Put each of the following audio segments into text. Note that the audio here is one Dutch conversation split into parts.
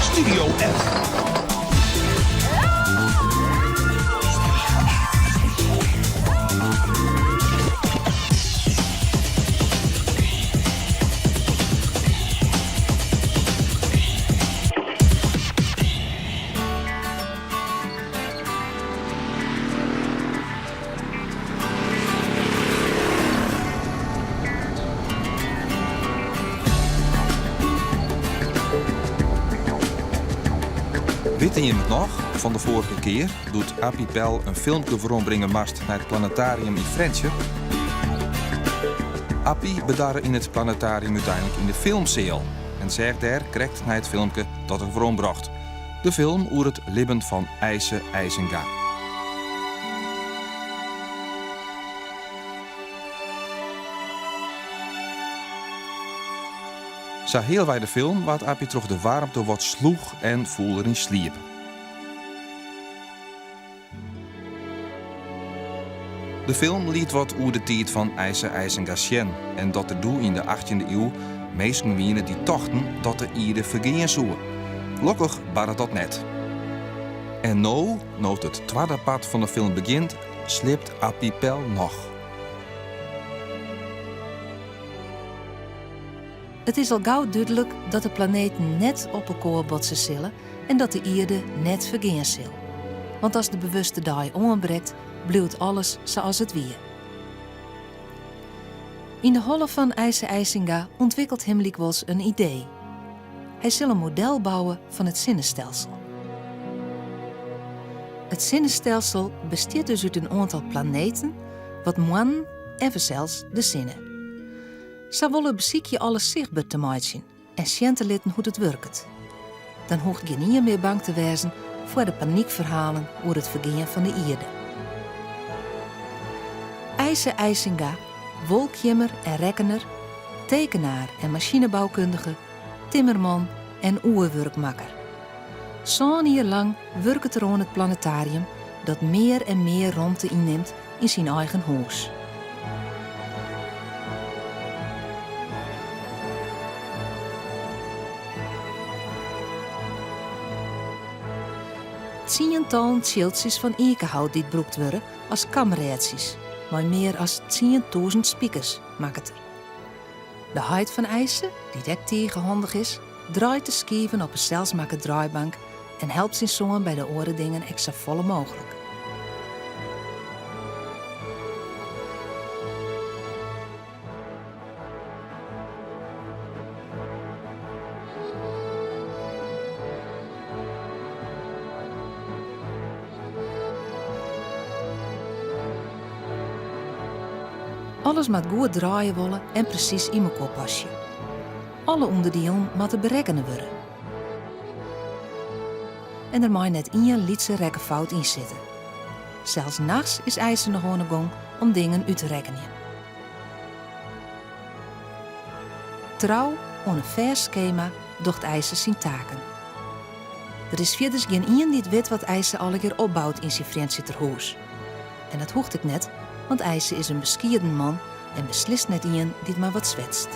Studio F. Weet je het nog? Van de vorige keer doet Appie Pel een filmpje voorombrengen mast naar het planetarium in Frientje. Appie bedarre in het planetarium uiteindelijk in de filmseel. En zegt daar krijgt hij het filmpje dat er voorombracht. De film over het libben van IJse IJzenga. Zo heel wij de film wat Appie terug de warmte wat sloeg en voelde erin sliep. De film liet wat over de tijd van IJse IJzenga zien en dat er doe in de 18e eeuw meesten wienen die tochten dat de ieder vergeen zou. Gelukkig waren dat net. En nou het tweede pad van de film begint, slipt Appie Pel nog. Het is al gauw duidelijk dat de planeten net op elkaar botsen zullen en dat de aarde net vergeen zal. Want als de bewuste dag ontbreekt, blijft alles zoals het weer. In de holle van IJse IJzenga ontwikkelt Himlikwas een idee. Hij zal een model bouwen van het zinnenstelsel. Het zinnenstelsel bestaat dus uit een aantal planeten, wat mannen en zelfs de zinnen. Ze willen beziek je alles zichtbaar te maken en zien te litten hoe het werkt. Dan hoeft je niet meer bang te wezen voor de paniekverhalen over het vergeen van de aarde. IJse IJzenga, wolkjimmer en rekkener, tekenaar en machinebouwkundige, timmerman en oerwerkmakker. Zo'n jaar lang werkt het er aan het planetarium dat meer en meer ruimte inneemt in zijn eigen huis. Tientallen schildjes van ekenhout die gebruikt worden als kameraadjes, maar meer als 10.000 speakers maakt het er. De huid van IJse, die dek tegenhandig is, draait de schieven op een zelfsmakke draaibank en helpt zijn zoon bij de oorendingen extra volle mogelijk. Alles moet goed draaien willen en precies in elkaar passen. Alle onderdelen moeten berekenen worden. En er mag net één lietse rekkenfout in zitten. Zelfs nachts is IJse nog aan de gang om dingen uit te rekenen. Trouw aan een vers schema docht IJse zijn taken. Er is verder geen één die weet wat IJse alle keer opbouwt in zijn vriendschapshuis. En dat hoeft ik net, want IJse is een beskieden man en beslist net iemand die maar wat zwetst.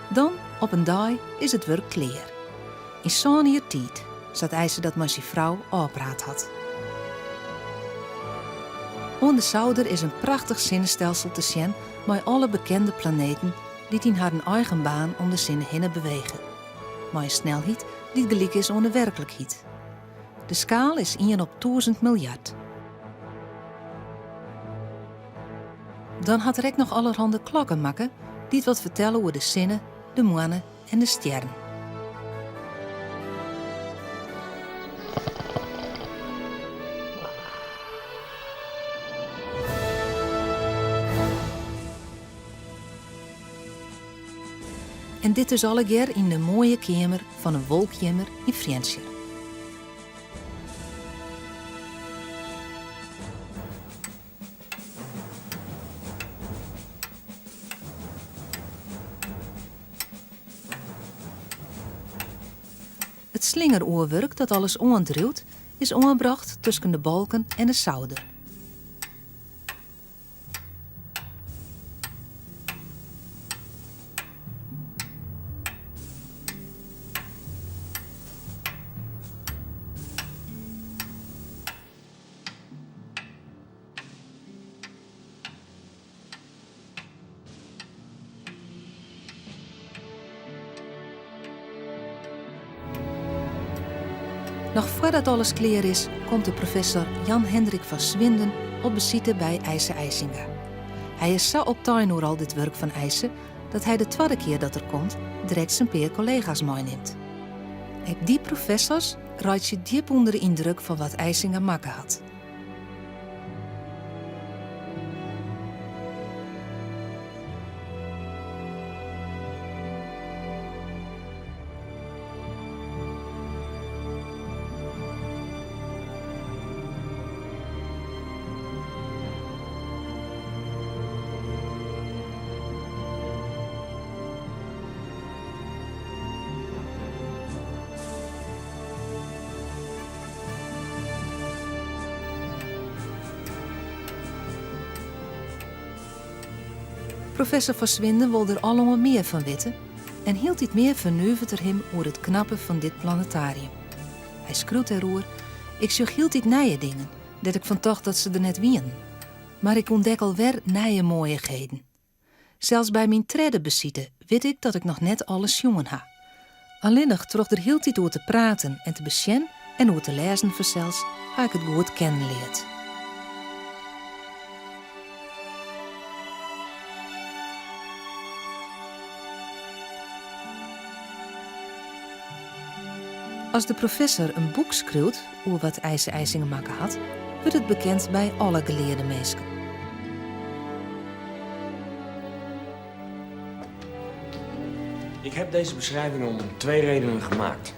Dan, op een dag, is het werk klaar. In zo'n jaar tijd zat IJse dat maar zijn vrouw opraad had. Onder Zouder is een prachtig zinnenstelsel te zien met alle bekende planeten die in haar eigen baan om de zinnen heen bewegen. Maar een snelheid die gelijk is aan de werkelijkheid. De schaal is 1 op 1000 miljard. Dan had er ook nog allerhande klokken maken die het wat vertellen over de zinnen, de mannen en de sterren. En dit is allegear in de mooie kamer van een wolkjimmer in Frientje. Het slingeroerwerk dat alles oandruwt is aangebracht tussen de balken en de zouder. Nog voordat alles klaar is, komt de professor Jan Hendrik van Swinden op visite bij IJsse IJsinga. Hij is zo op tuin door al dit werk van IJsse dat hij de tweede keer dat er komt direct zijn peer collega's meeneemt. Ook die professors raakt je diep onder de indruk van wat IJsinga maken had. Professor van Swinden wilde er allemaal meer van weten en hield dit meer verneuverd hem over het knappen van dit planetarium. Hij schreeuwt erover: ik zocht hield dit nieuwe dingen, dat ik van dacht dat ze er net wien. Maar ik ontdek alweer nieuwe mooiigheden. Zelfs bij mijn trede besite weet ik dat ik nog net alles jongen ha. Alleen nog trog er hield dit over te praten en te besjen en over te lezen verzels, ha ik het goed kennen leerd. Als de professor een boek schreeuwt over wat IJsse IJsinga maken had, wordt het bekend bij alle geleerde mensen. Ik heb deze beschrijving om 2 redenen gemaakt.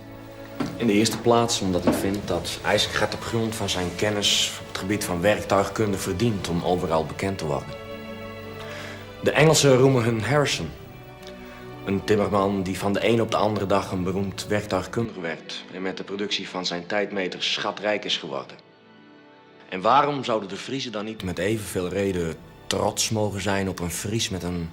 In de eerste plaats omdat ik vind dat IJsinga op grond van zijn kennis op het gebied van werktuigkunde verdient om overal bekend te worden. De Engelsen roemen hun Harrison. Een timmerman die van de een op de andere dag een beroemd werktuigkundige werd en met de productie van zijn tijdmeters schatrijk is geworden. En waarom zouden de Friezen dan niet met evenveel reden trots mogen zijn op een Fries met een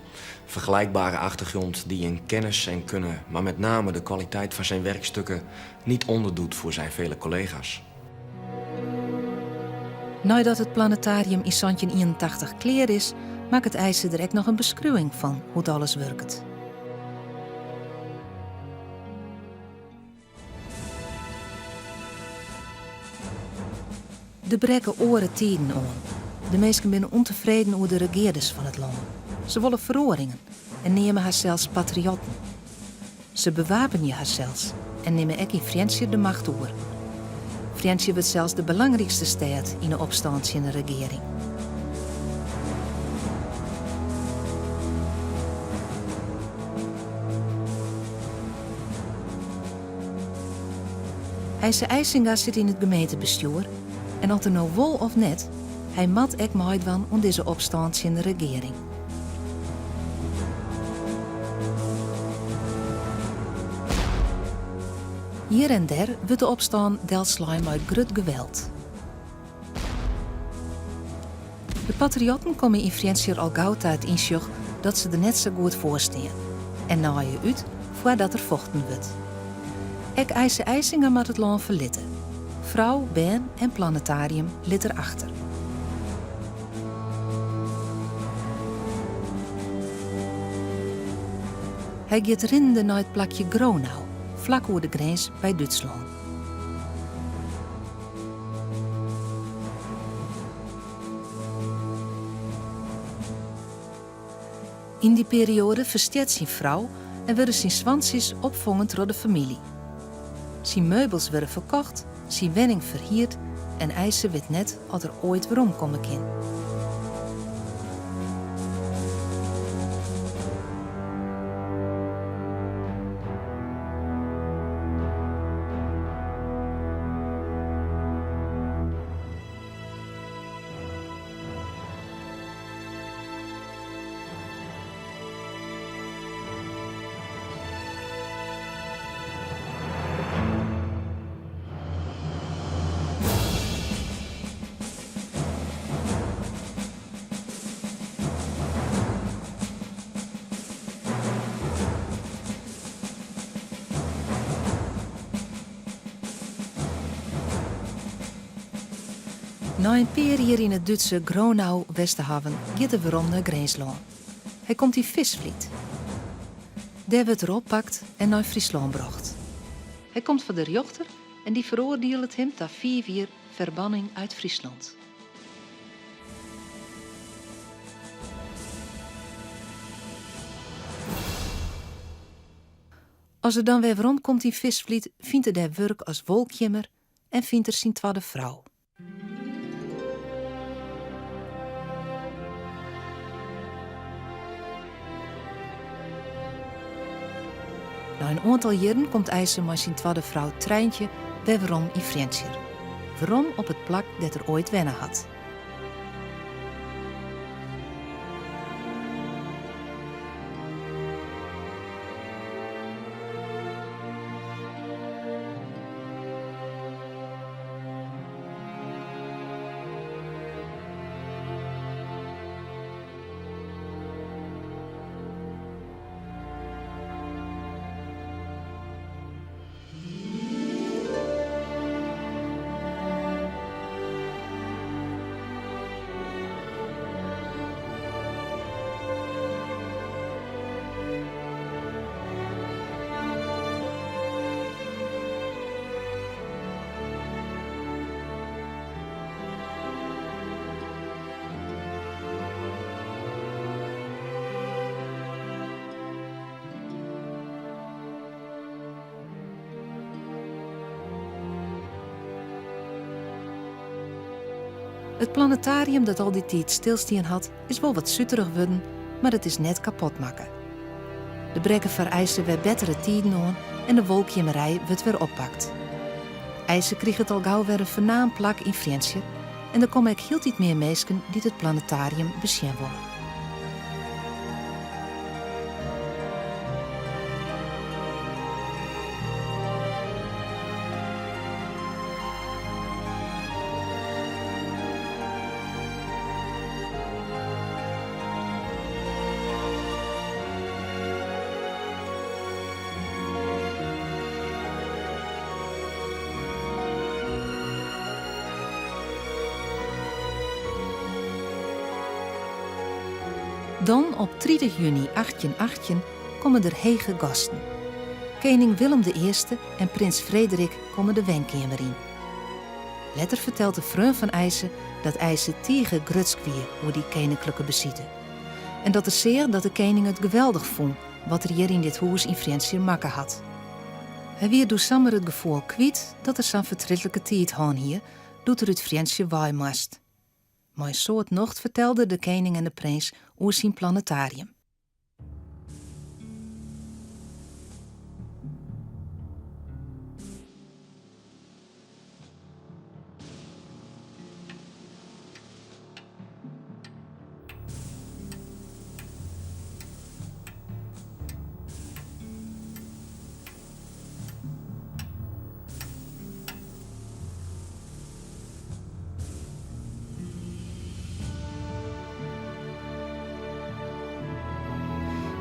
vergelijkbare achtergrond die in kennis en kunnen, maar met name de kwaliteit van zijn werkstukken niet onderdoet voor zijn vele collega's? Nadat het planetarium in 1981 klaar is, maakt het IJsse direct nog een beschrijving van hoe het alles werkt. De brekken oren tijden aan. De mensen zijn ontevreden over de regeerders van het land. Ze willen verhoringen en nemen haar zelfs patriotten. Ze bewapenen haar zelfs en nemen ook in Friesland de macht over. Friesland wordt zelfs de belangrijkste stad in de opstand in de regering. IJsse IJsinga zit in het gemeentebestuur en of er nou wol of net, hij mat ek meidwan om deze opstand in de regering. Hier en daar wordt de opstand deelslagen uit groot geweld. De patriotten komen in Friesland al gauw uit inzicht dat ze er net zo goed voor staan en naaien uit voordat er vochten wordt. Ek IJsse IJsinga moet het land verlitten. Vrouw, baan en planetarium lit erachter. Hij gaat rinde naar het plakje Gronau, vlak over de grens bij Duitsland. In die periode versteert zijn vrouw en worden zijn zwansies opvangend door de familie. Zijn meubels werden verkocht, zijn wenning verhierd en IJsse weet net als er ooit waarom komen kan. Na een paar jaar in het Duitse Gronau-Westerhaven gaat er weer om naar Greenslaan. Hij komt in Visvliet. Daar wordt er oppakt en naar Friesland bracht. Hij komt van de rechter en die veroordeelt hem tot 4 jaar verbanning uit Friesland. Als er dan weer rondkomt in Visvliet, vindt hij daar werk als wolkjimmer en vindt er zijn tweede vrouw. Na een aantal jaren komt IJzer met zijn tweede vrouw Treintje weerom in Friesland. Waarom op het plak dat er ooit wennen had. Het planetarium dat al die tijd stilstaan had, is wel wat zutterig worden, maar het is net kapot maken. De brekken vereisen weer betere tijden aan en de wolkjimmerij wordt weer oppakt. IJzer kreeg het al gauw weer een voornaam plak in Friesland en er komen ook heel iets meer mensen die het planetarium bezien willen. Dan op 30 juni 1818 komen er hege gasten. Koning Willem I en prins Frederik komen de wenkamer in. Later vertelt de vriend van IJzer dat IJzer tegen grutsk wie hoe die koninklijke bezitten. En dat er zeer dat de koning het geweldig vond wat er hier in dit huis in Friesland maken had. Hij weer door samen het gevoel kwijt dat er zo'n vertrekkelijke tijd heen hier, doet er uit Friesland waai moest. Maar zo het nacht vertelde de koning en de prins over zijn planetarium.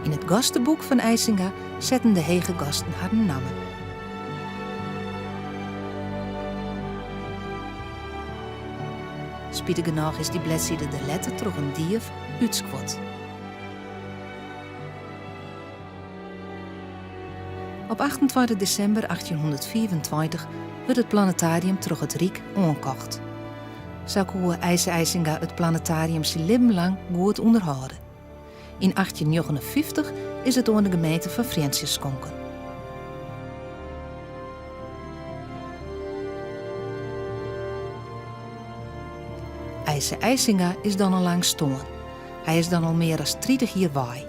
In het gastenboek van IJsinga zetten de hege gasten haar namen. Spietig genoeg is die bladzijde de letter terug een dief uitskwot. Op 28 december 1824 werd het planetarium terug het Rijk aangekocht. Zo kon IJsinga het planetarium zijn leven lang goed onderhouden. In 1859 is het aan de gemeente van Friesland geschonken. IJsinga is dan al lang staan. Hij is dan al meer dan 30 jaar waai.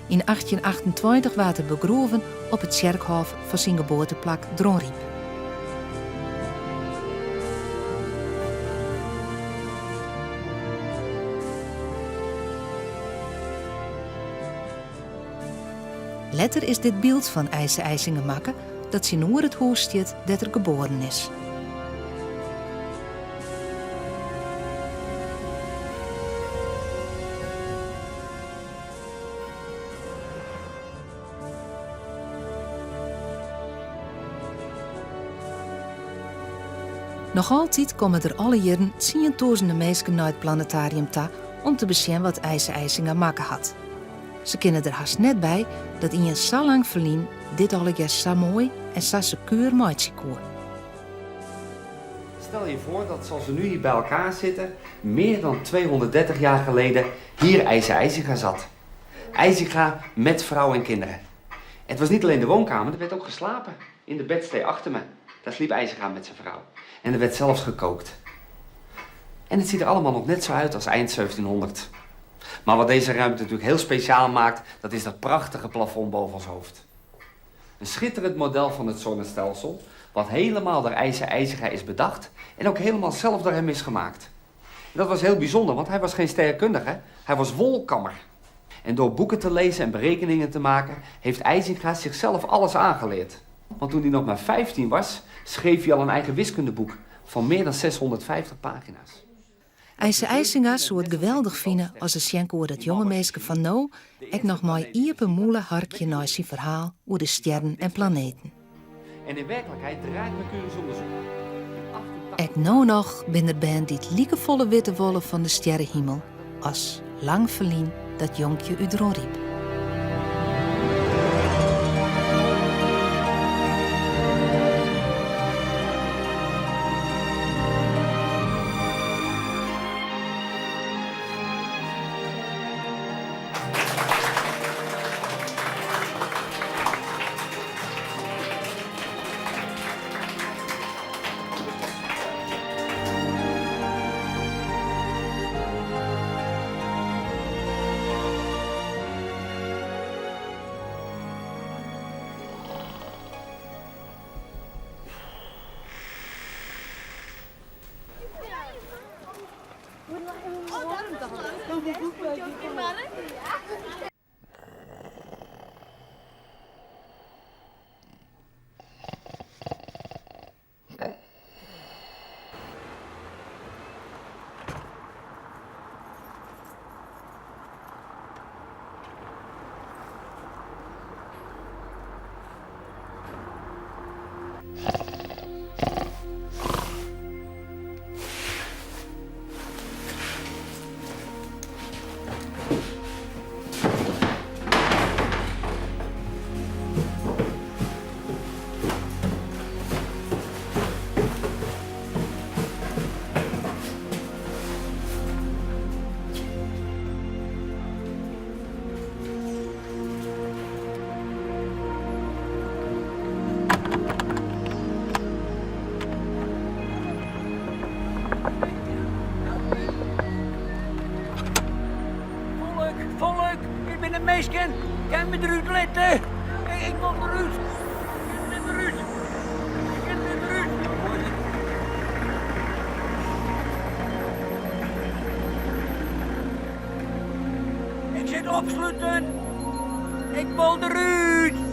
In 1828 werd hij begraven op het kerkhof van zijn geboorteplek Dronriep. Later is dit beeld van IJsinga maken dat ze noor het huis staat dat er geboren is. Nog altijd komen er alle jaren tienduizenden mensen naar het planetarium toe om te bezien wat IJse IJsinga maken had. Ze kennen er haast net bij dat in je zo lang verlien dit alles zo mooi en zo secuur maatje kon. Stel je voor dat zoals we nu hier bij elkaar zitten, meer dan 230 jaar geleden hier IJse IJsinga zat. IJsinga met vrouw en kinderen. Het was niet alleen de woonkamer, er werd ook geslapen. In de bedstee achter me. Daar sliep IJsinga met zijn vrouw. En er werd zelfs gekookt. En het ziet er allemaal nog net zo uit als eind 1700. Maar wat deze ruimte natuurlijk heel speciaal maakt, dat is dat prachtige plafond boven ons hoofd. Een schitterend model van het zonnestelsel, wat helemaal door IJse IJsinga is bedacht en ook helemaal zelf door hem is gemaakt. En dat was heel bijzonder, want hij was geen sterrenkundige, hij was wolkammer. En door boeken te lezen en berekeningen te maken, heeft IJsinga zichzelf alles aangeleerd. Want toen hij nog maar 15 was, schreef hij al een eigen wiskundeboek van meer dan 650 pagina's. IJse IJsinga zou het geweldig vinden als de schenk oor dat jonge meisje van nou ik nog maar iepe moele harkje naar zijn verhaal over de sterren en planeten. En in werkelijkheid draait Mercurius onderzoek. Ik nou nog ben er bij die liekevolle witte wollen van de sterrenhemel als lang verlien dat jonkje Udron riep. Volk, ik ben een meisje. Kan me eruit letten? Ik wil eruit. Ik ben eruit. Ik ben eruit. Ik zit opsluiten. Ik wil eruit.